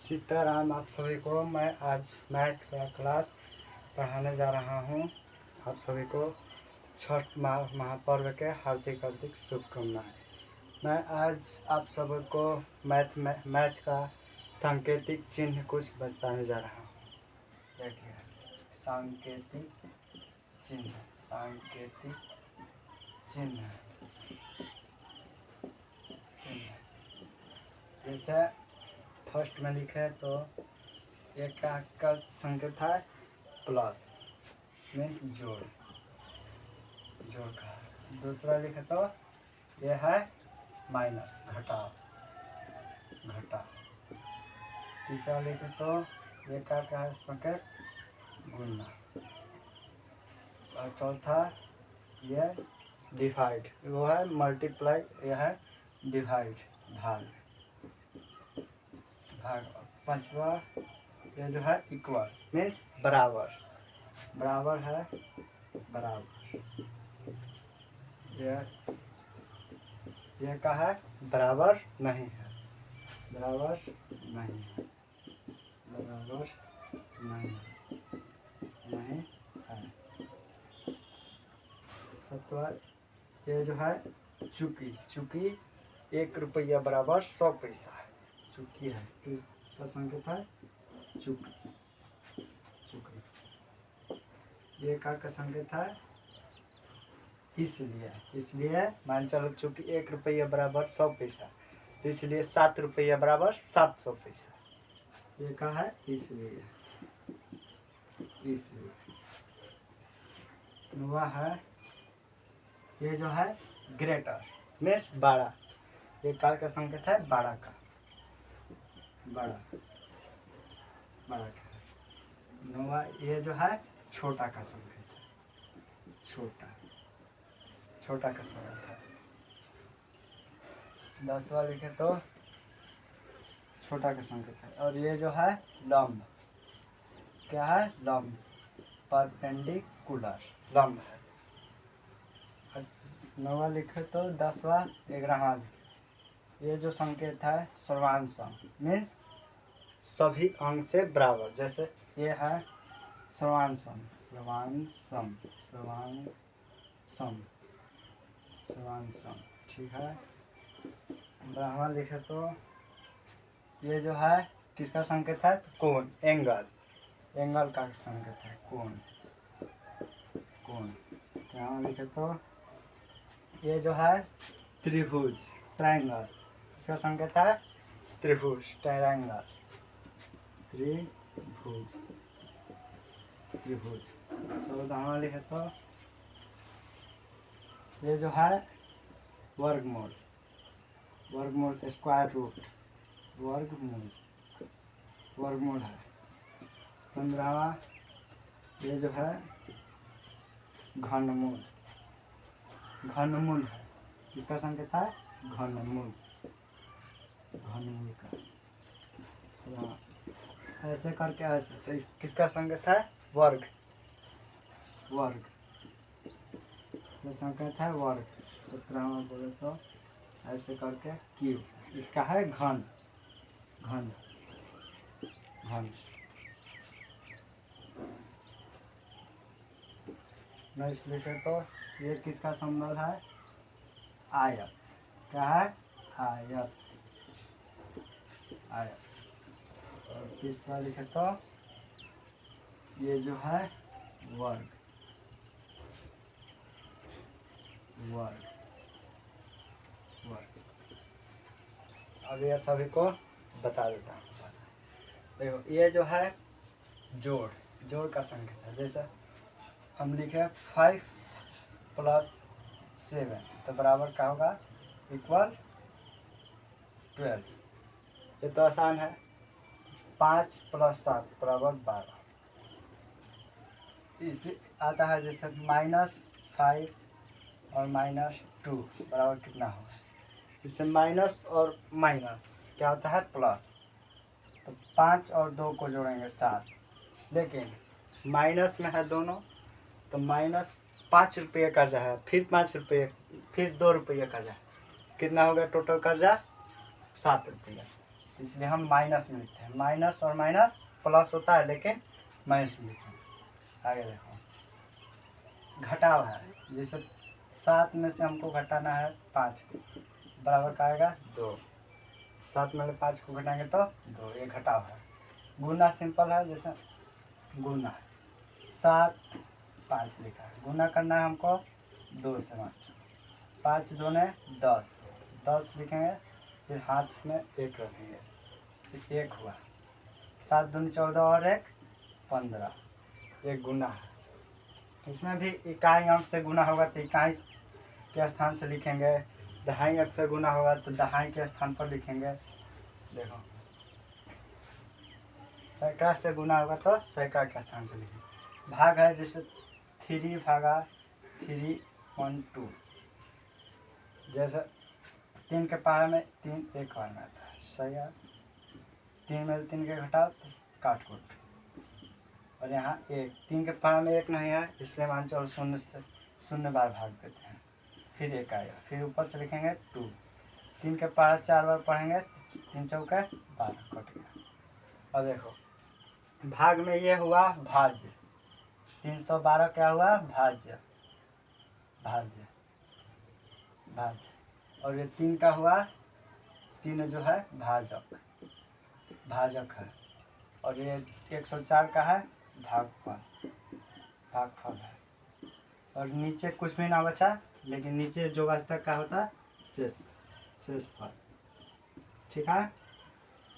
सीताराम। आप सभी को मैं आज मैथ का क्लास पढ़ाने जा रहा हूँ। आप सभी को छठ महापर्व के हार्दिक हार्दिक शुभकामनाएं। मैं आज आप सबको मैथ का सांकेतिक चिन्ह कुछ बताने जा रहा हूँ। देखिए, सांकेतिक चिन्ह जैसे फर्स्ट में लिखे तो एक का संकेत है प्लस, मीन्स जोड़ का। दूसरा लिखे तो यह है माइनस, घटाव। तीसरा लिखे तो ये का है संकेत गुणा। और चौथा ये डिवाइड, वो है मल्टीप्लाई, यह है डिवाइड, भाग। पांचवा ये जो है इक्वल, मीन्स बराबर है, बराबर। ये का है बराबर नहीं है, नहीं है। सतवा ये जो है चूंकि 1 रुपया बराबर 100 पैसा है। चूंकि है, किसका संकेत है? चूंकि। ये का संकेत है इसलिए मान चलो चूंकि 1 रुपया बराबर 100 पैसा, तो इसलिए 7 रुपया बराबर 700 पैसा। ये का है इसलिए वह है ये जो है ग्रेटर, मीन्स बड़ा। ये काल का संकेत है बड़ा का। नौवा ये जो है छोटा का संकेत है, छोटा का संकेत है। 10वां लिखे तो छोटा का संकेत है। और ये जो है लंब, क्या है? लंब, परपेंडिकुलर लंब है। 9वां लिखे तो 10वां 11वां लिखे, ये जो संकेत है सर्वांशम, मीन्स सभी अंग से बराबर। जैसे ये है सर्वांशम, ठीक है। 12वां लिखे तो ये जो है किसका संकेत है? कोण, एंगल का संकेत है कोण। 13वां लिखे तो ये जो है त्रिभुज, ट्रायंगल, इसका संकेत है त्रिभुज, ट्रायंगल, त्रिभुज। 14वां लिखे तो ये जो है वर्गमूल, स्क्वायर रूट, वर्गमूल है। 15वां ये जो है घनमूल है, इसका संकेत है घनमूल का। ऐसे करके ऐसे, तो किसका संकेत है? वर्ग, संकेत है वर्ग। 17वां बोले तो ऐसे करके क्यूब, इसका है घन। नेक्स्ट लिखे तो ये किसका संबंध है? आयत, क्या है? आयत। और तीसरा लिखे तो ये जो है वर्ग। अब ये सभी को बता देता हूँ। देखो, ये जो है जोड़ का संकेत है। जैसे हम लिखे 5 + 7 तो बराबर क्या होगा? इक्वल 12। ये तो आसान है। 5 + 7 बराबर 12। इसे आता है जैसे -5 और -2 बराबर कितना होगा? इससे माइनस और माइनस क्या होता है? प्लस। तो 5 और 2 को जोड़ेंगे 7, लेकिन माइनस में है दोनों, तो -5 रुपये कर्जा है, फिर 5 रुपये, फिर 2 रुपये कर्जा है। कितना हो गया टोटल कर्जा? 7 रुपया। इसलिए हम माइनस में लिखते हैं। माइनस और माइनस प्लस होता है लेकिन माइनस में लिखेंगे। आगे देखो घटाव है, जैसे 7 में से हमको घटाना है 5 को, बराबर का आएगा 2। 7 में से 5 को घटाएंगे तो 2, ये घटाव है। गुना सिंपल है, जैसे गुना है 7 5 लिखा है, गुना करना है हमको 2 से मात्र। 5 दूने 10, 10 लिखेंगे, फिर हाथ में 1 रखेंगे, फिर 1 हुआ। 7 दूनी 14 और 1 15, ये गुना है। इसमें भी इकाई अंक से गुना होगा तो इकाई के स्थान से लिखेंगे, दहाई अंक से गुना होगा तो दहाई के स्थान पर लिखेंगे। देखो सैकड़ा से गुना होगा तो सैकड़ा के स्थान से लिखेंगे। भाग है, जैसे 3 भागा 3 1 2, जैसे 3 के पारा में 3 एक बार में आता है, सही है। 3 में 3 के घटाओ तो काट कुट, और यहाँ 1 3 के पारा में 1 नहीं है, इसलिए मान चलो 0 से 0 बार भाग देते हैं, फिर 1 आएगा, फिर ऊपर से लिखेंगे 2। 3 के पारा 4 बार पढ़ेंगे, 3 चौके 12 कट गया। और देखो भाग में ये हुआ भाज्य, 312 क्या हुआ भाज्य, भाज्य भाज्य। और ये 3 का हुआ 3 जो है भाजक, भाजक है। और ये 104 का है भागफल, भागफल है। और नीचे कुछ भी ना बचा, लेकिन नीचे जो बचता क्या होता है शेष, शेषफल, ठीक है।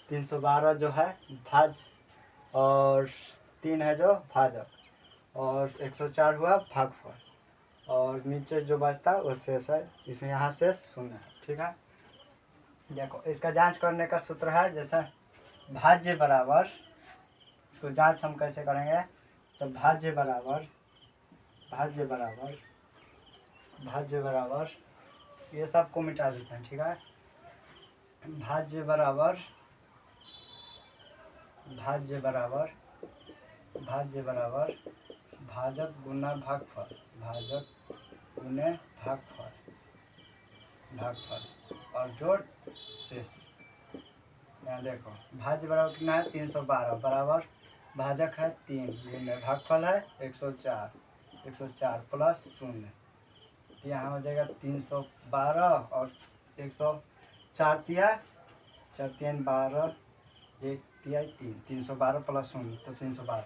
312 जो है भाज्य, और 3 है जो भाजक, और 104 हुआ भागफल, और नीचे जो बचता है वो शेष है, इसमें यहाँ से 0 है, ठीक है। देखो इसका जांच करने का सूत्र है, जैसे भाज्य बराबर, इसको जांच हम कैसे करेंगे, तो भाज्य बराबर, भाज्य बराबर, भाज्य बराबर, ये सबको मिटा देते हैं, ठीक है। भाज्य बराबर, भाज्य बराबर, भाज्य बराबर भाजक गुना भागफल, भाजक गुने भागफल, भागफल और जोड़ शेष। यहाँ देखो भाज्य बराबर कितना है 312, बराबर भाजक है 3 गुने भागफल है 104, 104 प्लस 0, तो यहाँ हो जाएगा 312 और 104 तिया 4 3 12, 1 तिया 3, 312 प्लस 0 तो 312,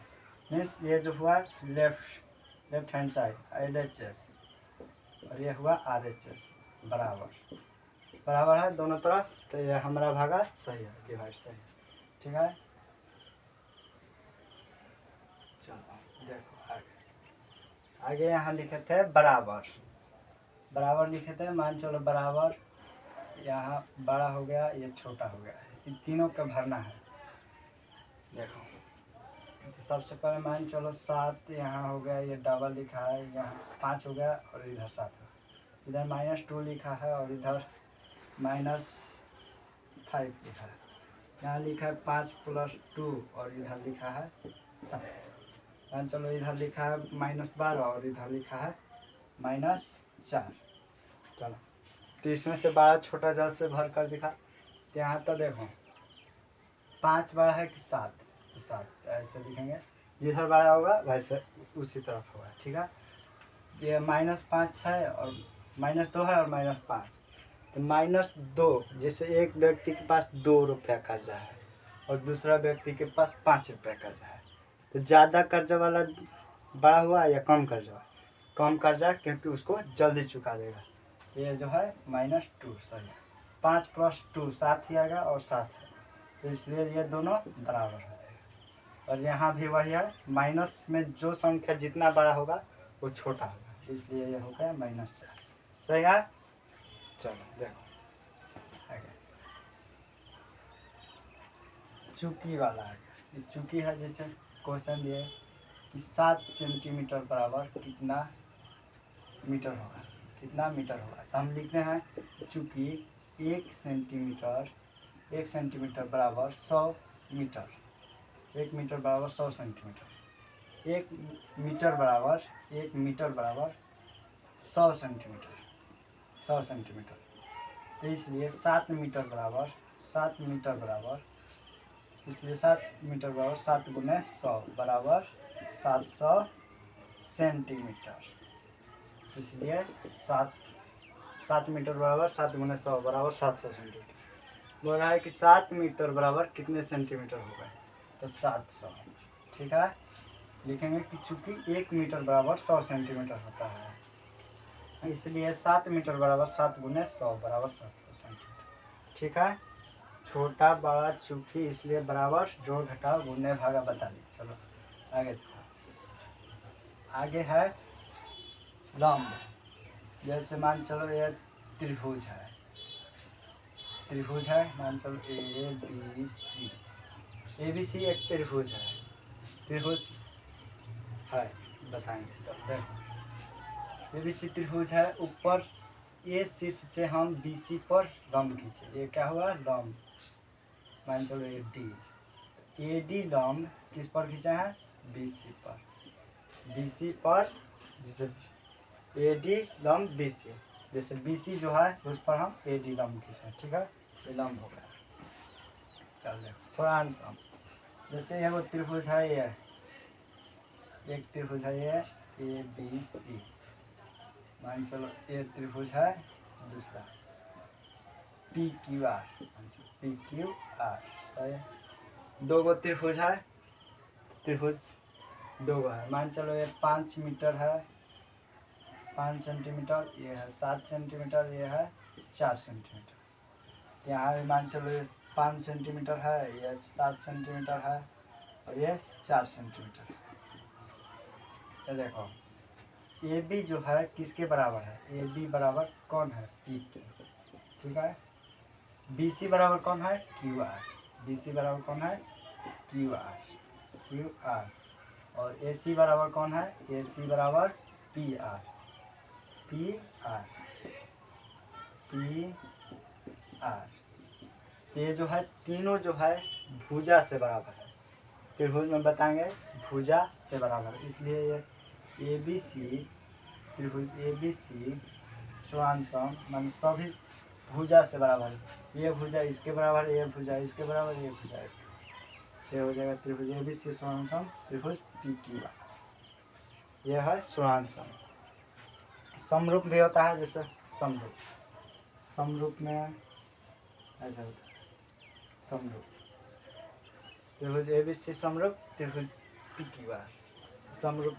मीन्स ये जो हुआ लेफ्ट हैंड साइड LHS, और ये हुआ RHS, बराबर बराबर है दोनों तरफ, तो ये हमारा भागा सही है, डिवाइड सही है, ठीक है। चलो देखो आगे यहाँ लिखे थे बराबर, बराबर लिखे थे, मान चलो बराबर, यहाँ बड़ा हो गया ये छोटा हो गया, इन तीनों का भरना है। देखो तो सबसे पहले मान चलो 7 यहाँ हो गया, ये डबल लिखा है, यहाँ 5 हो गया और इधर 7 हो, इधर -2 लिखा है और इधर -5 लिखा है। यहाँ लिखा है 5 + 2 और इधर लिखा है 7। मान चलो इधर लिखा है -12 और इधर लिखा है -4। चलो तो इसमें से 12 छोटा जल्द से भर कर दिखा, तो यहाँ तो देखो 5 बड़ा है कि 7, तो 7 ऐसे लिखेंगे, जिधर बड़ा होगा वैसे उसी तरफ होगा, ठीक है। ये -5 है और -2 है और -5, तो -2, जैसे एक व्यक्ति के पास 2 रुपया कर्जा है और दूसरा व्यक्ति के पास 5 रुपया कर्जा है, तो ज़्यादा कर्जा वाला बड़ा हुआ या कम कर्जा हुआ, कम कर्जा, क्योंकि उसको जल्दी चुका देगा। ये जो है -2 सही है, 5 + 2 7 ही आएगा और 7 है, तो इसलिए ये दोनों बराबर है। और यहाँ भी वही है, माइनस में जो संख्या जितना बड़ा होगा वो छोटा होगा, इसलिए ये हो गया -4, सही है। चलो देखो आगे चुकी वाला है, ये चुकी है, जैसे क्वेश्चन दिए कि 7 सेंटीमीटर बराबर कितना मीटर होगा, कितना मीटर होगा, तो हम लिखते हैं चूँकि 1 सेंटीमीटर बराबर 100 मीटर, 1 मीटर बराबर 100 सेंटीमीटर, 1 मीटर बराबर 100 सेंटीमीटर, 100 सेंटीमीटर, तो इसलिए 7 मीटर बराबर 7 मीटर बराबर, इसलिए 7 मीटर बराबर 7 गुने 100 बराबर 700 सेंटीमीटर। इसलिए 7 मीटर बराबर 7 गुने 100 बराबर 700 सेंटीमीटर। बोल रहा है कि 7 मीटर बराबर कितने सेंटीमीटर हो गए, तो 700। ठीक है, लिखेंगे कि चूंकि 1 मीटर बराबर 100 सेंटीमीटर होता है, इसलिए 7 मीटर बराबर 7 गुने 100 बराबर 700 सेंटीमीटर। ठीक है, छोटा बड़ा चूंकि इसलिए बराबर, जोड़ घटाव गुने भागा बता दी। चलो आगे देखो। आगे है लंब। जैसे मान चलो ये त्रिभुज है, त्रिभुज है, मान चलो ए बी सी एक त्रिभुज है, त्रिभुज है बताएंगे। चलो देखो, ए बी सी त्रिभुज है, ऊपर ए शीर्ष से हम बी सी पर लंब खींचे, ये क्या हुआ लंब। मान चलो ए डी लंब किस पर खींचा है, बी सी पर, बी सी पर, जैसे ए डी लंब बी सी, जैसे बी सी जो है उस पर हम ए डी लंब खींचे। ठीक है, ये लंब हो गया। चल देखो सारांश हम, जैसे ये वो त्रिभुज है, ये एक त्रिभुज है ये ए बी सी, मान चलो ये त्रिभुज है दूसरा P Q R, P Q R सही। दो गो त्रिभुज है, त्रिभुज दो गो है, मान चलो ये 5 मीटर है 5 सेंटीमीटर, ये है 7 सेंटीमीटर, ये है 4 सेंटीमीटर। यहाँ भी मान चलो ये 5 सेंटीमीटर है, ये 7 सेंटीमीटर है, और ये 4 सेंटीमीटर। ये देखो ए बी जो है किसके बराबर है, ए बी बराबर कौन है, पी के। ठीक है, बी सी बराबर कौन है, क्यू आर, बी सी बराबर कौन है, क्यू आर, क्यू आर। और ए सी बराबर कौन है, ए सी बराबर P R, P R, P R. ये जो है तीनों जो है भुजा से बराबर है, त्रिभुज में बताएंगे भुजा से बराबर है, इसलिए ये ए बी सी त्रिभुज ए बी सी स्वांसम मान सभी भुजा से बराबर है। ये भुजा इसके बराबर, ये भुजा इसके बराबर, ये भुजा इसके, ये हो जाएगा त्रिभुज ए बी सी स्वांसम त्रिभुज पी क्यू आर। यह है स्वांसम। समरूप भी होता है, जैसे समरूप, समरूप में ऐसा होता है समरूप, त्रिभुज ए बी सी समरूप त्रिभुज पी क्यू आर, समरूप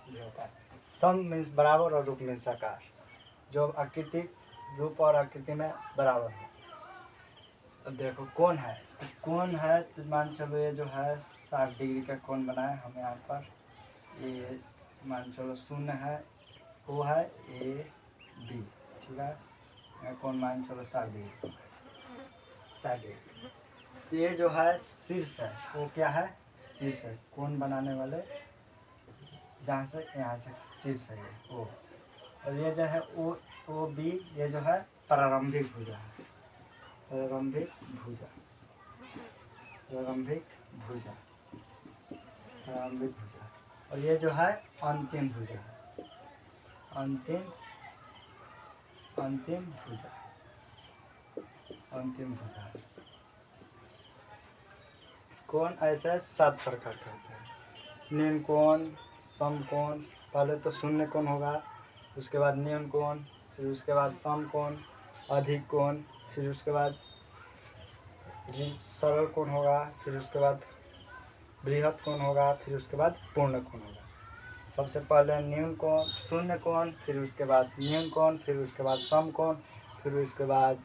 भी होता है। सम मीन्स बराबर और रूप मीन्स आकार, जो आकृति रूप और आकृति में बराबर है। अब देखो कोण है, तो कोण है तो मान चलो ये जो है 60 डिग्री का कोण बनाए हम यहाँ पर, ये मान चलो 0 है, वो है ए बी। ठीक है, यहाँ कोण मान चलो 60 डिग्री, 60 डिग्री। ये जो है शीर्ष है, वो क्या है, शीर्ष है, कोण बनाने वाले जहाँ से यहाँ से शीर्ष है ये ओ, और ये जो है ओ बी, ये जो है प्रारंभिक भुजा है, प्रारंभिक भुजा, प्रारंभिक भुजा, प्रारंभिक भुजा। और ये जो है अंतिम भुजा है, अंतिम भुजा, अंतिम भुजा। कोण ऐसे 7 प्रकार के होते हैं, निम्न कोण, समकोण, पहले तो शून्य कोण होगा, उसके बाद न्यून कोण, फिर उसके बाद समकोण, अधिक कोण, फिर उसके बाद सरल कोण होगा, फिर उसके बाद बृहत कोण होगा, फिर उसके बाद पूर्ण कोण होगा। सबसे पहले न्यून कोण, शून्य कोण, फिर उसके बाद न्यून कोण, फिर उसके बाद समकोण, फिर उसके बाद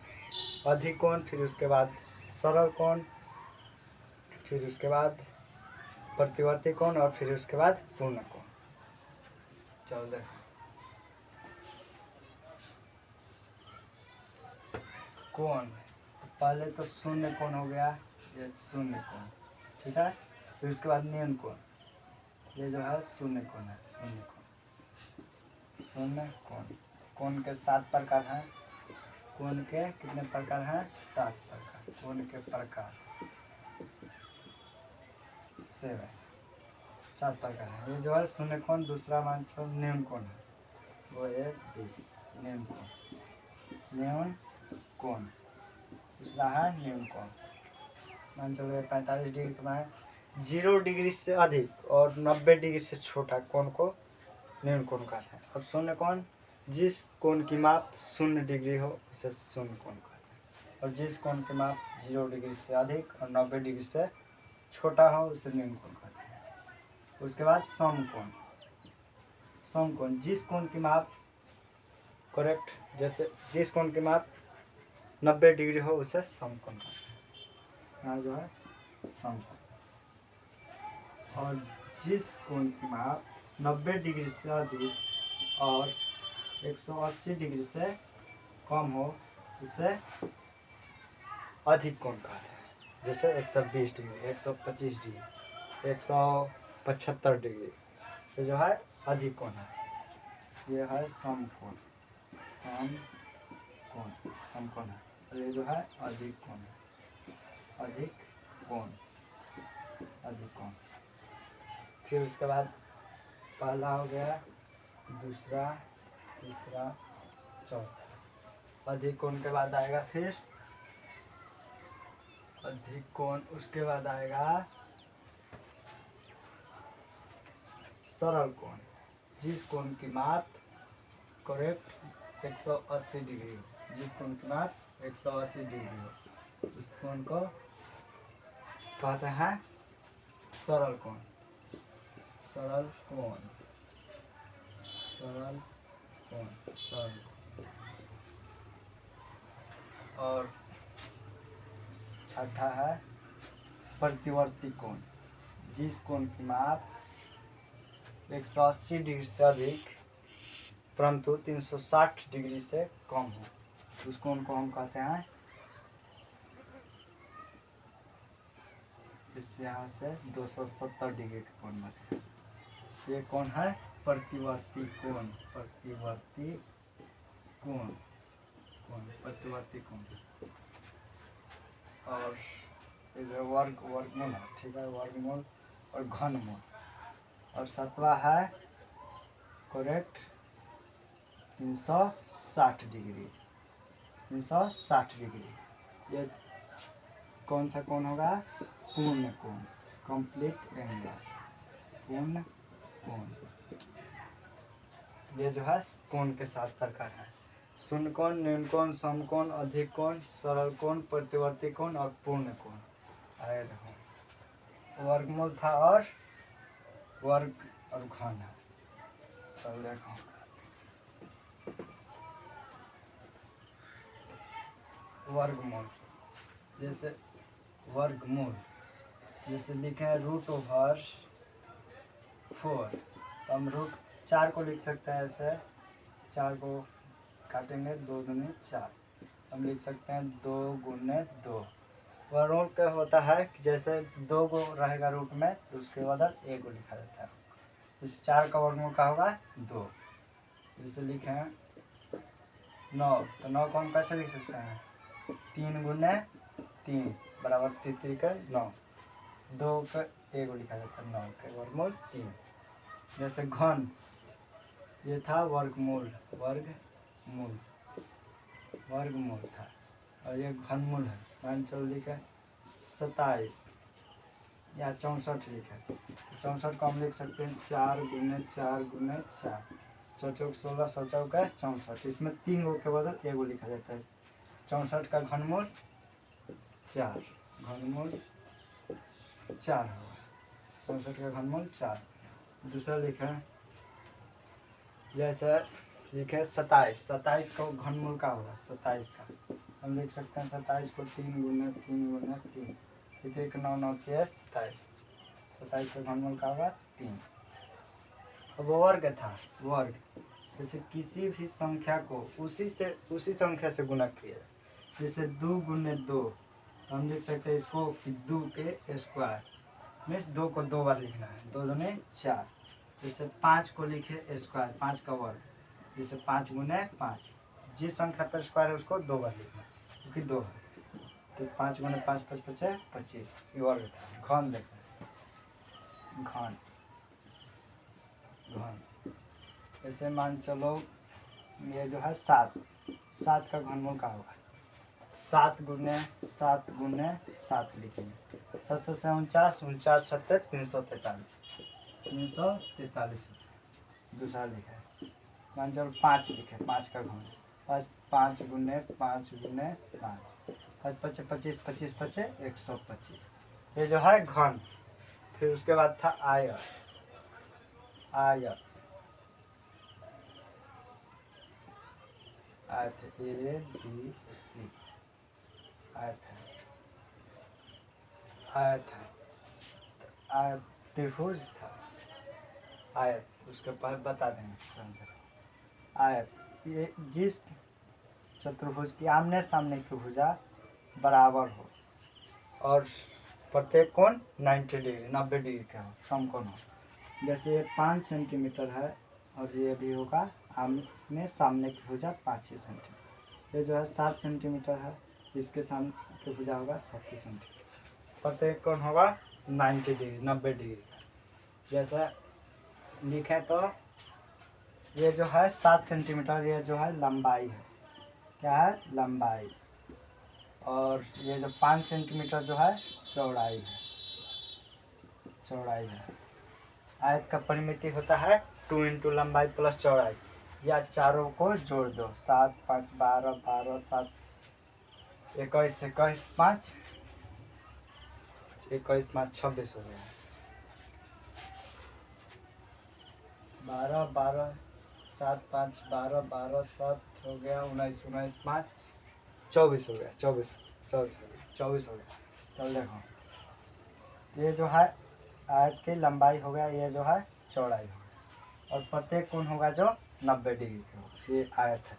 अधिक कोण, फिर उसके बाद सरल कोण, फिर उसके बाद प्रतिवर्ती कोण, और फिर उसके बाद पूर्ण कोण। चल देखो कोण, पहले तो शून्य कोण हो गया, ये शून्य कोण। ठीक है, फिर उसके बाद न्यून कोण, ये जो है शून्य कोण है, शून्य कोण, शून्य कोण। कोण के 7 प्रकार हैं, कोण के कितने प्रकार हैं, 7 प्रकार, कोण के प्रकार 7 प्रकार है। ये जो है शून्य कोण, दूसरा मान चलो न्यून कोण है, वो एक बी न्यून कोण, न्यून कोण। दूसरा है न्यून कोण। मान चलो 45 डिग्री के बाद 0 डिग्री से अधिक और 90 डिग्री से छोटा कोण को न्यून कोण कहते हैं। और शून्य कोण, जिस कोण की माप 0 डिग्री हो उसे शून्य कोण कहते हैं। और जिस कोण की माप 0 डिग्री से अधिक और 90 डिग्री से छोटा हो उसे न्यून कोण कहते हैं। उसके बाद समकोण। समकोण जिस कोण की माप करेक्ट, जैसे जिस कोण की माप 90 डिग्री हो उसे समकोण कहते हैं। यहाँ जो है समकोण। और जिस कोण की माप 90 डिग्री से अधिक और 180 डिग्री से कम हो उसे अधिक कोण कहते हैं। जैसे 120 डिग्री, 125 डिग्री, 175 डिग्री, ये जो है अधिक कोण है। ये है समकोण, समकोण, समकोण है। और ये जो है अधिक कोण है, अधिक कोण, अधिक कोण। फिर उसके बाद पहला हो गया, दूसरा, तीसरा, चौथा। अधिक कोण के बाद आएगा फिर अधिक कोण, उसके बाद आएगा सरल कोण। जिस कोण की माप करेक्ट 180 डिग्री हो, जिस कोण की माप 180 डिग्री हो उस कोण को कहते हैं सरल कोण, सरल कोण, सरल कोण, सरल कोण। और छठा है प्रतिवर्ती कोण। जिस कोण की माप 180 डिग्री से अधिक परंतु 360 डिग्री से कम हो उस कोण को हम कहते हैं, इस यहाँ से 270 डिग्री का कोण बनता है। ये कोण है प्रतिवर्ती कोण, प्रतिवर्ती कोण, कोण, प्रतिवर्ती कोण। और ये जो वर्गमूल है, ठीक है, वर्गमूल और घनमूल। और सातवां है करेक्ट 360 डिग्री, 360 डिग्री। ये कौन सा कोण होगा? पूर्ण कोण, कंप्लीट एंगल, पूर्ण कोण। ये जो है कोण के 7 प्रकार है। शून्य कोण, न्यून कोण, समकोण, अधिक कोण, सरल कोण, प्रतिवर्ती कोण और पूर्ण कोण। अरे देखो वर्गमूल था और वर्ग और घन है। चल देखो वर्गमूल, जैसे वर्गमूल जैसे लिखे हैं √/4, तो हम √4 को लिख सकते हैं ऐसे, 4 को काटेंगे 2 दूनी 4, हम लिख सकते हैं 2 गुने 2। वर्गमूल क्या होता है कि जैसे 2 को रहेगा रूट में तो उसके बदल 1 को लिखा जाता है। जैसे 4 का वर्गमूल क्या होगा? 2। जैसे लिखे हैं 9, तो 9 को हम कैसे लिख सकते हैं? 3 गुने 3 बराबर 9। 2 का 1 को लिखा जाता है, 9 के वर्गमूल 3। जैसे घन, ये था वर्गमूल, वर्गमूल, वर्गमूल था। और ये घनमूल है। मान चलो लिखे 27 या 64 लिखे, 64 को हम लिख सकते हैं 4 गुने 4 गुने 4, 4 चौक 16, 100 चौक 64। इसमें 3 गो के बदल 1 गो लिखा जाता है। 64 का घनमूल 4, घनमूल 4 होगा, 64 का घनमूल 4। दूसरा लिखे जैसे लिखे 27, 27 का घनमूल का होगा 27 का, हम लिख सकते हैं 27 को 3 गुने 3 गुने 3, 1 9 9 27, 27 का घनमूल का होगा 3। अब वर्ग था, वर्ग जैसे किसी भी संख्या को उसी संख्या से गुना किया, जैसे 2 गुने 2, तो हम लिख सकते हैं इसको कि 2 के स्क्वायर, मीन्स 2 को 2 बार लिखना है, 2 दूने 4। जैसे 5 को लिखे स्क्वायर, 5 का वर्ग, जैसे 5 गुने 5, जिस संख्या पर स्क्वायर है उसको 2 बार लिखना है क्योंकि 2 है, तो 5 गुने 5 5 5 25, ये वर्ग था। घन देखना, घन, घन। जैसे मान चलो ये जो है 7 का घनमूल का होगा 7 लिखेंगे। 7 से 49, 49 सत्तर 343, 343 दूसरा लिखा है। मान चलो 5 लिखे, 5 का घन, 5 गुने 5 गुने 5, 5 पचे 25, 25 पचे 125, ये जो है घन। फिर उसके बाद था आयत, आयत ए बी सी, आयत है, आयत है, आयत त्रिभुज था, आयत उसके पर बता देंगे। आयत ये जिस चतुर्भुज की आमने सामने की भुजा बराबर हो और प्रत्येक कोण 90 डिग्री 90 डिग्री का हो, समकोण हो। जैसे ये 5 सेंटीमीटर है और ये भी होगा आमने सामने की भुजा 5 ही सेंटीमीटर। ये जो है 7 सेंटीमीटर है, इसके सामने की भुजा होगा 7 सेंटीमीटर। प्रत्येक कोण होगा 90 डिग्री 90 डिग्री का। जैसा लिखे तो ये जो है 7 सेंटीमीटर, ये जो है लंबाई है, क्या है लंबाई, और ये जो 5 सेंटीमीटर जो है चौड़ाई है, चौड़ाई है। आयत का परिमिति होता है 2 इंटू लंबाई प्लस चौड़ाई, या चारों को जोड़ दो, 7 5 12 12 7 21 21 5 21 5 26 हो गया, 12 12 7 5 12 12 7 हो गया, 19 19 5 24 हो गया, 24 24 हो गया। चल देखो, ये जो है आयत की लंबाई हो गया, ये जो है चौड़ाई हो गया, और प्रत्येक कोण होगा जो 90 डिग्री का होगा। ये आयत है।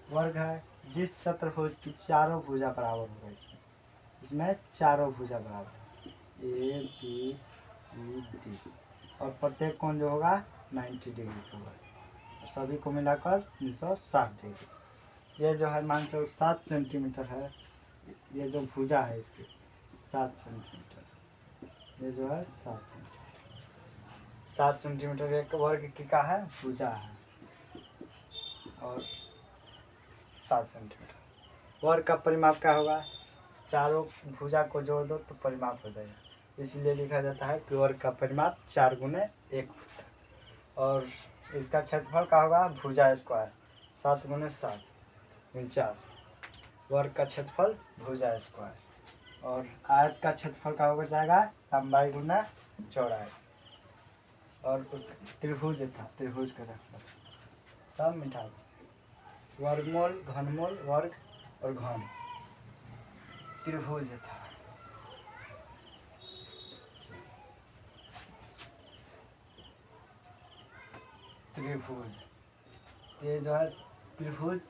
वर्ग है, जिस चतुर्भुज की चारों भुजा बराबर होगा, इसमें चारों भुजा बराबर, ए बी सी डी, और प्रत्येक कोण जो होगा 90 डिग्री का होगा, सभी को मिलाकर 360 डिग्री। ये जो है मान चलो 7 सेंटीमीटर है, ये जो भुजा है इसकी 7 सेंटीमीटर, ये जो है 7 सेंटीमीटर, 7 सेंटीमीटर एक वर्ग की का है भुजा है, और 7 सेंटीमीटर। वर्ग का परिमाप क्या होगा, चारों भुजा को जोड़ दो तो परिमाप हो जाएगा, इसलिए लिखा जाता है कि वर्ग का परिमाप 4 गुने 1 होता है। और इसका क्षेत्रफल क्या होगा, भुजा स्क्वायर 7 गुने 7 49, वर्ग का क्षेत्रफल भुजा स्क्वायर। और आयत का क्षेत्रफल का हो जाएगा लंबाई गुना चौड़ाई, और त्रिभुज था, त्रिभुज का क्षेत्रफल सब मिटा दो, वर्गमूल घनमूल वर्ग और घन, त्रिभुज था। त्रिभुज, ये जो है त्रिभुज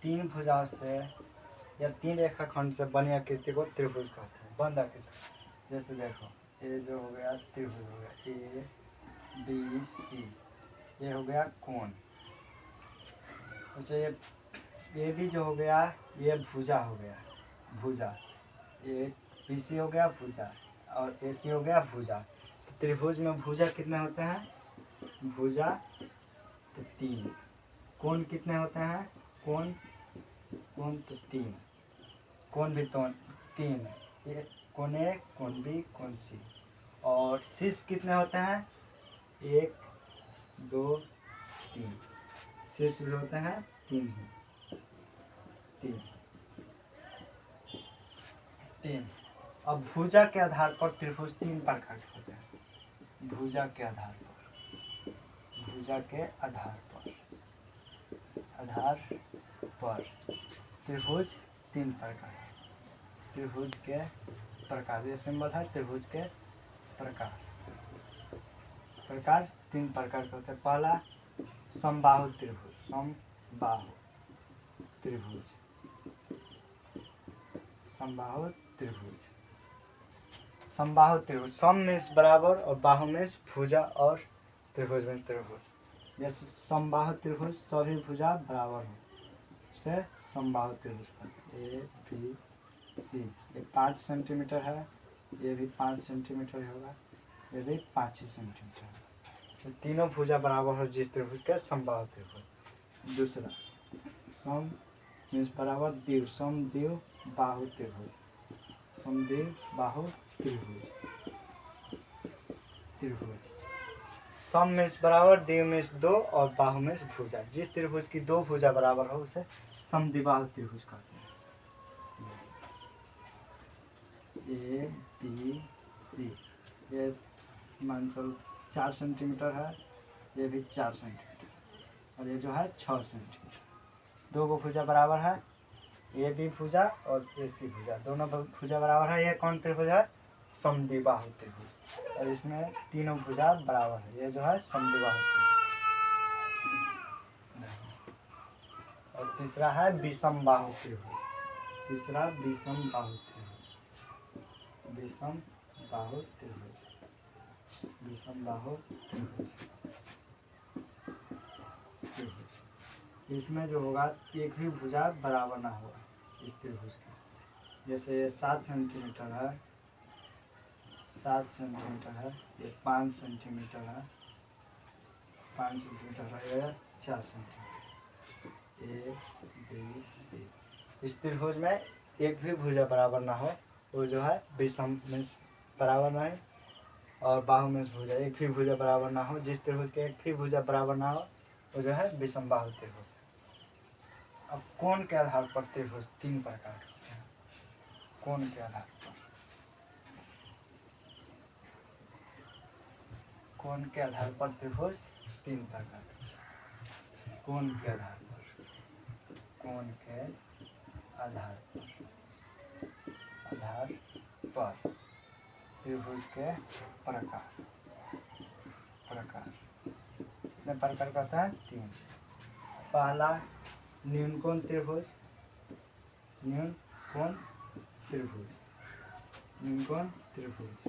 3 भुजाओं से या 3 रेखाखंड से बनी आकृति को त्रिभुज कहते हैं, बंद आकृति। जैसे देखो, ये जो हो गया त्रिभुज हो गया, ए बी सी, ये हो गया कोण। जैसे ये भी जो हो गया, ये भुजा हो गया, भुजा, ये बी सी हो गया भुजा, और ए सी हो गया भुजा। त्रिभुज में भुजा कितने होते हैं, भुजा तो 3, कोण कितने होते हैं, कोण तो 3, कोण भी तो 3 है, ये कोण ए कोण बी कोण सी। और शीर्ष कितने होते हैं, 1 2 3, शीर्ष भी होते हैं 3 ही, 3। अब भुजा के आधार पर त्रिभुज 3 प्रकार के होते हैं, भुजा के आधार पर, भुजा के आधार पर त्रिभुज 3 प्रकार, त्रिभुज के प्रकार, ये सिंबल है त्रिभुज के प्रकार 3 प्रकार के होते हैं। पहला समबाहु त्रिभुज, समबाहु त्रिभुज, समबाहु त्रिभुज, समबाहु त्रिभुज, सम में बराबर और बाहु में भुजा और त्रिभुज में त्रिभुज। जैसे समबाहु त्रिभुज सभी भुजा बराबर हो, उसे समबाहु त्रिभुज कहते हैं। ए बी सी, ये 5 सेंटीमीटर है, ये भी 5 सेंटीमीटर होगा, ये भी 5 ही सेंटीमीटर है, तो तीनों भुजा बराबर हो जिस त्रिभुज के समबाहु त्रिभुज। दूसरा मीन्स बराबर द्विव, समद्विव बाहु त्रिभुज, समद्विव बाहु त्रिभुज, त्रिभुज। सम मीन्स बराबर, द्विव मीन्स दो और बाहु मीन्स भुजा। जिस त्रिभुज की दो भुजा बराबर हो उसे समद्विबाहु त्रिभुज कहते हैं। ए बी सी, ये मान चलो 4 सेंटीमीटर है, ये भी 4 सेंटीमीटर, और ये जो है 6 सेंटीमीटर। दो गो भुजा बराबर है, ए बी भुजा और ए सी भुजा, दोनों भुजा बराबर है। ये कौन त्रिभुज है? समद्विबाहु त्रिभुज। और इसमें तीनों भुजा बराबर है, ये जो है समद्विबाहु त्रिभुज। और तीसरा है विषम बाहु त्रिभुज, तीसरा विषम बाहु त्रिभुज, विषम बाहु त्रिभुज, विषम बाहु त्रिभुज, त्रिभुज। इसमें जो होगा एक भी भुजा बराबर ना होगा इस त्रिभुज की। जैसे ये 7 सेंटीमीटर है, 7 सेंटीमीटर है, ये 5 सेंटीमीटर है, 5 सेंटीमीटर है, ये 4 सेंटीमीटर। ए बी सी, इस त्रिभुज में एक भी भुजा बराबर ना हो, वो जो है विषम मीन्स बराबर नहीं, और बाहु मीन्स भुजा, एक भी भुजा बराबर ना हो। जिस त्रिभुज के एक भी भुजा बराबर ना हो वो जो है विषम बाहु त्रिभुज। अब कोण के आधार पर त्रिभुज 3 प्रकार के होते हैं। कोण के आधार पर, कोण के आधार पर त्रिभुज 3 प्रकार के। कोण के आधार पर, कोण के आधार पर त्रिभुज के प्रकार, प्रकार कितने प्रकार का होता है? 3। पहला न्यून कोण त्रिभुज, न्यून कोण त्रिभुज, न्यून कोण त्रिभुज,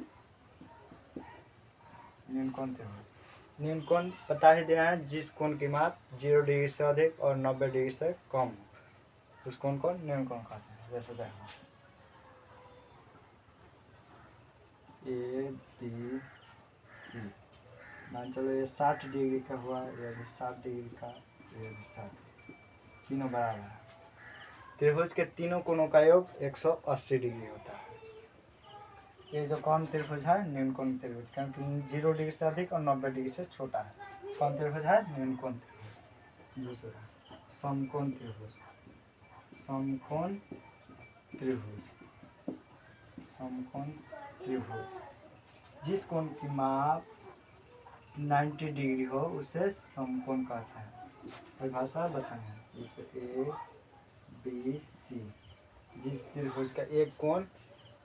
न्यून कोण त्रिभुज। न्यून कोण बता ही दिया है, जिस कोण की माप 0 डिग्री से अधिक और 90 डिग्री से कम हो उस कोण को न्यून कोण कहते हैं। जैसे देखो ए बी सी, मान चलो ये 60 डिग्री का हुआ, ये भी 60 डिग्री का, ये भी 60, तीनों बराबर है। त्रिभुज के तीनों कोणों का योग 180 डिग्री होता है। ये जो कौन त्रिभुज है? न्यून कोण त्रिभुज, क्योंकि 0 डिग्री से अधिक और 90 डिग्री से छोटा है। कौन त्रिभुज है? न्यून कोण त्रिभुज। दूसरा समकोण त्रिभुज, समकोण त्रिभुज, समकोण त्रिभुज। जिस कोण की माप 90 डिग्री हो उसे समकोण कहते हैं। परिभाषा बताए हैं, जैसे ए बी सी, जिस त्रिभुज का एक कोण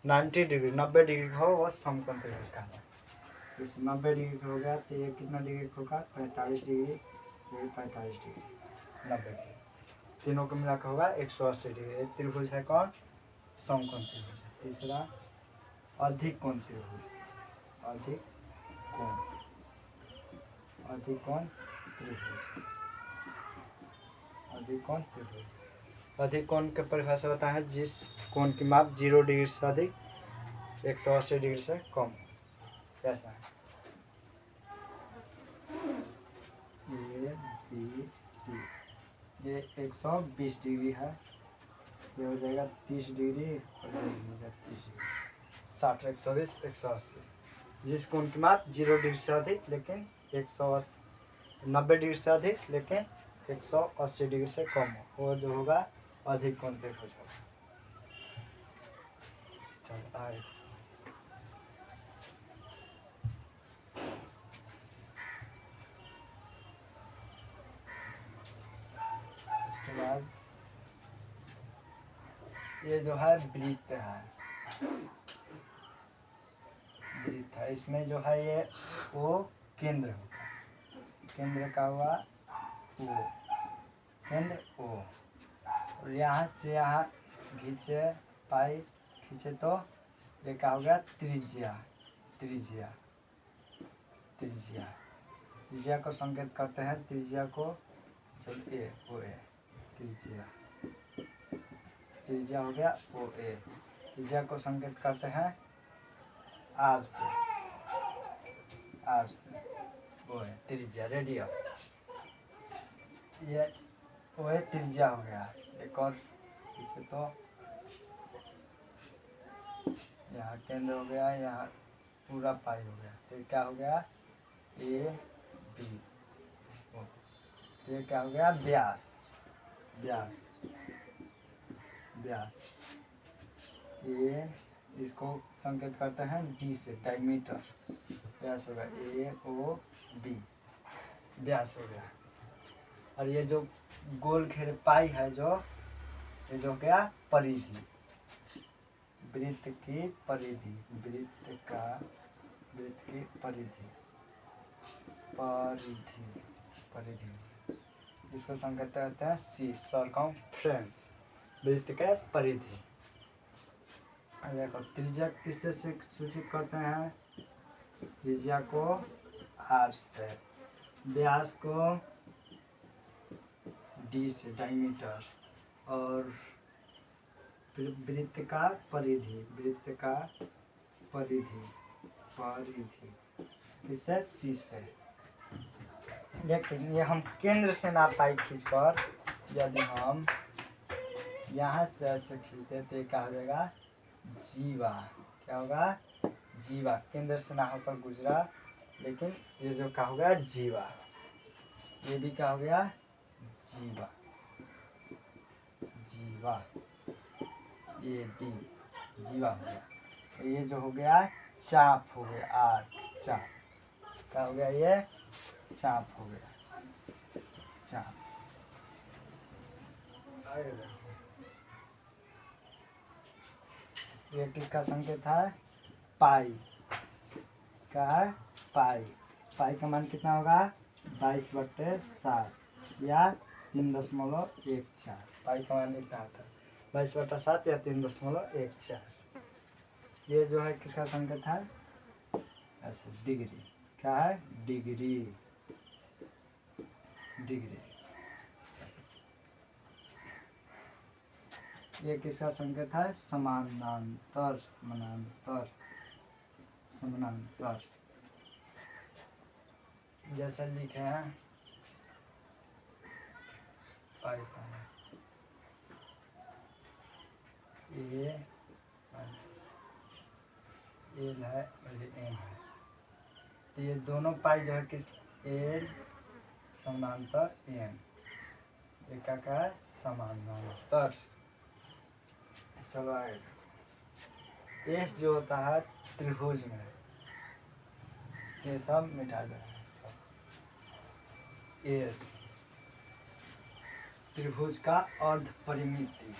90 डिग्री 90 डिग्री का हो वो समकोण त्रिभुज कहते हैं। जैसे 90 डिग्री का हो गया तो ये कितना डिग्री होगा? 45 डिग्री, ये 45 डिग्री, 90 डिग्री, तीनों को मिलाकर होगा 180 डिग्री। एक त्रिभुज है कौन? समकोण त्रिभुज। तीसरा अधिक कोण त्रिभुज, अधिक कोण, अधिक कोण त्रिभुज, अधिक कोण त्रिभुज। अधिक कोण के परिभाषा होता है जिस कोण की माप 0 डिग्री से अधिक 180 डिग्री से कम। कैसा है? ए बी सी, ये 120 डिग्री है, ये हो जाएगा 30 डिग्री और ये हो जाएगा 30 डिग्री, 60, 120, 180। जिस कोण की माप 0 डिग्री से अधिक लेकिन 90 डिग्री से अधिक लेकिन 180 डिग्री से कम हो, वो जो होगा अधिक कोण त्रिभुज होगा। चलो आगे। उसके बाद ये जो है वृत्त है, वृत्त है। इसमें जो है ये ओ केंद्र होगा, केंद्र का हुआ ओ, केंद्र ओ, और यहाँ से यहाँ खींचे पाई खींचे तो ये क्या हो गया? त्रिज्या, त्रिज्या, त्रिज्या। त्रिज्या को संकेत करते हैं, त्रिज्या को चल ए ओ ए, त्रिज्या, त्रिज्या हो गया ओ ए। त्रिज्या को संकेत करते हैं आर से, आर से ओ है त्रिज्या, रेडियस। ये ओ है त्रिज्या हो गया, एक और पीछे तो यहाँ केंद्र हो गया, यहाँ पूरा पाई हो गया, तो क्या हो गया ए बी। तो ये क्या हो गया व्यास, व्यास, व्यास। ये इसको संकेत करते हैं डी से, डायमीटर। व्यास होगा ए ओ बी, व्यास हो गया। और ये जो गोल घेरे पाई है जो, ये जो गया परिधि, वृत्त की परिधि, वृत्त की परिधि, परिधि, परिधि, इसको संकेत करते हैं सी, सरकमफ्रेंस, वृत्त के परिधि। देखो त्रिज्या किससे सूचित करते हैं, त्रिज्या को आर से, व्यास को डी से, डायमीटर, और वृत्त का परिधि, वृत्त का परिधि, परिधि किससे सी से। लेकिन ये हम केंद्र से ना पाई खींचकर, यदि हम यहाँ से ऐसे खींचते तो क्या हो जाएगा जीवा, क्या होगा जीवा, केंद्र से ना होकर गुजरा, लेकिन ये जो क्या हो गया जीवा, ये भी क्या हो गया जीवा, जीवा, ये बी जीवा हो गया। ये जो हो गया चाप हो गया, आर चाप, क्या हो गया ये चाप हो गया, चाप। ये किसका संकेत है, पाई का है, पाई, पाई का मान कितना होगा 22/7 या 3.14। पाई का मान इतना आता है 22/7 या 3.14। ये जो है किसका संकेत है, ऐसे डिग्री, क्या है डिग्री, डिग्री। ये किसका संकेत है, समानांतर, समानांतर, समानांतर। जैसे लिखे हैं पाई पाई, ये एल है और ये एम है, तो ये दोनों पाई जो है किस, एल समानांतर एम, ये क्या है समानांतर। चलो आगे, एस जो होता है त्रिभुज में, ये सब मिटा दो, एस त्रिभुज का अर्ध परिमिति,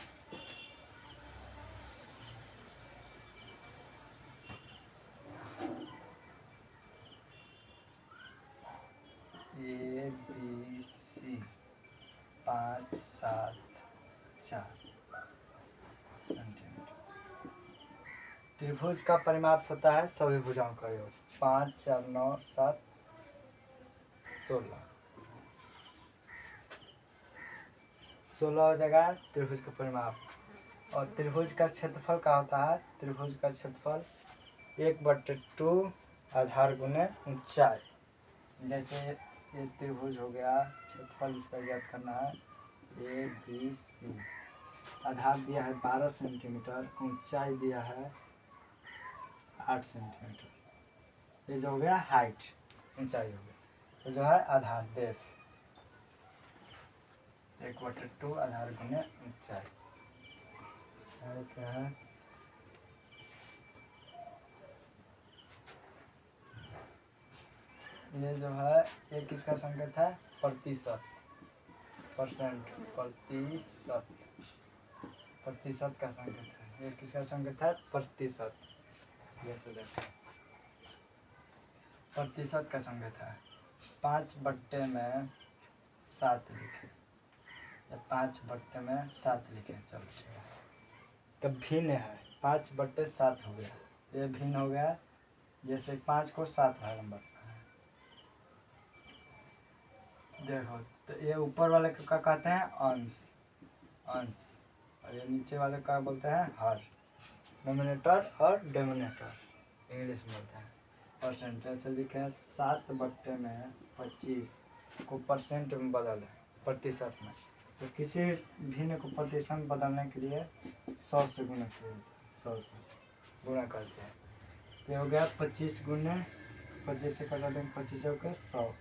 ए बी सी 5, 7, 4 सेंटीमीटर। त्रिभुज का परिमाप होता है सभी भुजाओं का योग, 5, 4, 9, 7, 16, 16 हो जाएगा त्रिभुज का परिमाप। और त्रिभुज का क्षेत्रफल क्या होता है, त्रिभुज का क्षेत्रफल 1/2 आधार गुने ऊंचाई। जैसे ये त्रिभुज हो गया, क्षेत्रफल इसका ज्ञात करना है, ए बी सी, आधार दिया है 12 सेंटीमीटर, ऊंचाई दिया है 8 सेंटीमीटर। ये जो हो गया हाइट, ऊंचाई हो गया, ये जो है आधार बेस, 1/2 आधार गुने ऊंचाई। क्या है, ये जो है ये किसका संकेत है, प्रतिशत, परसेंट, प्रतिशत, प्रतिशत का संकेत है। ये किसका संकेत है, प्रतिशत। ये तो देखो प्रतिशत का संकेत है, 5/7 लिखे या 5/7 लिखे, चलो ठीक है। तो भिन्न है, 5/7 हो गया, तो ये भिन्न हो गया, जैसे 5 को 7 भाग में बांटना है। देखो तो ये ऊपर वाले को क्या कहते हैं, अंश, अंश, और ये नीचे वाले का बोलते हैं हर, नोमिनेटर और डिनोमिनेटर इंग्लिश में बोलते हैं। परसेंटेज से लिखे हैं 7/25 को परसेंट में बदल है प्रतिशत में, तो किसी भिन्न को प्रतिशत बदलने के लिए 100 से गुणा किया जाता है, 100 से गुणा करते हैं। तो ये हो गया 25 गुने 25 से कटा देंगे, 25 के 100,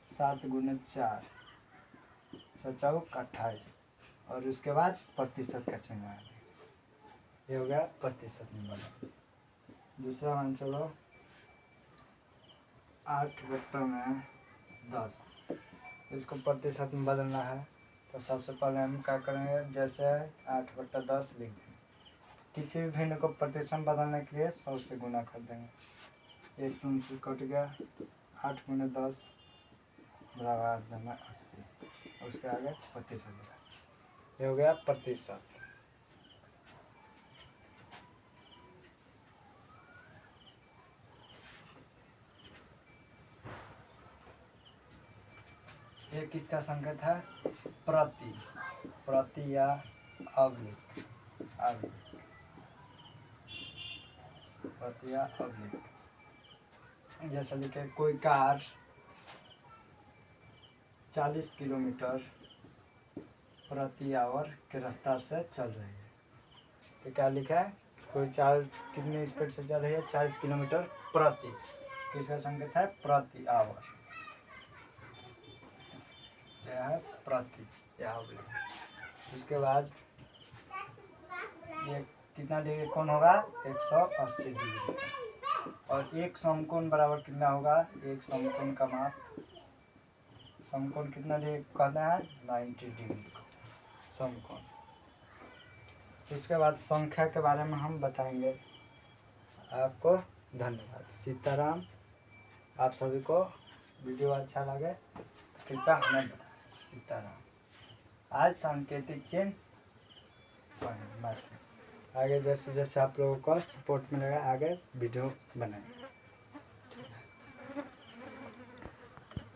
7 गुने 4, 7 28 और उसके बाद प्रतिशत का चिन्ह है। ये हो गया प्रतिशत में बदल। दूसरा मान चलो 8/10, इसको प्रतिशत में बदलना है। तो सबसे पहले हम क्या करेंगे, जैसे 8/10 लिख देंगे। किसी भी भिन्न को प्रतिशत में बदलने के लिए 100 से गुना कर देंगे। 1 शून्य से कट गया, 8 गुने 10 बराबर 8 देना 80 और उसके आगे प्रतिशत। ये हो गया प्रतिशत। ये किसका संकेत है, प्रति, प्रति या अवलिक, प्रति या अवलिक। जैसे लिखे कोई कार 40 किलोमीटर प्रति आवर के रफ्तार से चल रही है। तो क्या लिखा है, कोई कितनी स्पीड से चल रही है, 40 किलोमीटर प्रति, किसका संकेत है, प्रति आवर, यह है प्रति या अवलिक। उसके बाद ये कितना डिग्री कोण होगा, 180 डिग्री। और एक समकोण बराबर कितना होगा, एक समकोण का माप, समकोण कितना डिग्री कहना है, 90 डिग्री समकोण। उसके बाद संख्या के बारे में हम बताएंगे। आपको धन्यवाद, सीताराम। आप सभी को वीडियो अच्छा लगे कृपया हमें बताएं। सीताराम। आज सांकेतिक चिन्ह आगे जैसे जैसे आप लोगों को सपोर्ट मिलेगा आगे वीडियो बनाएं।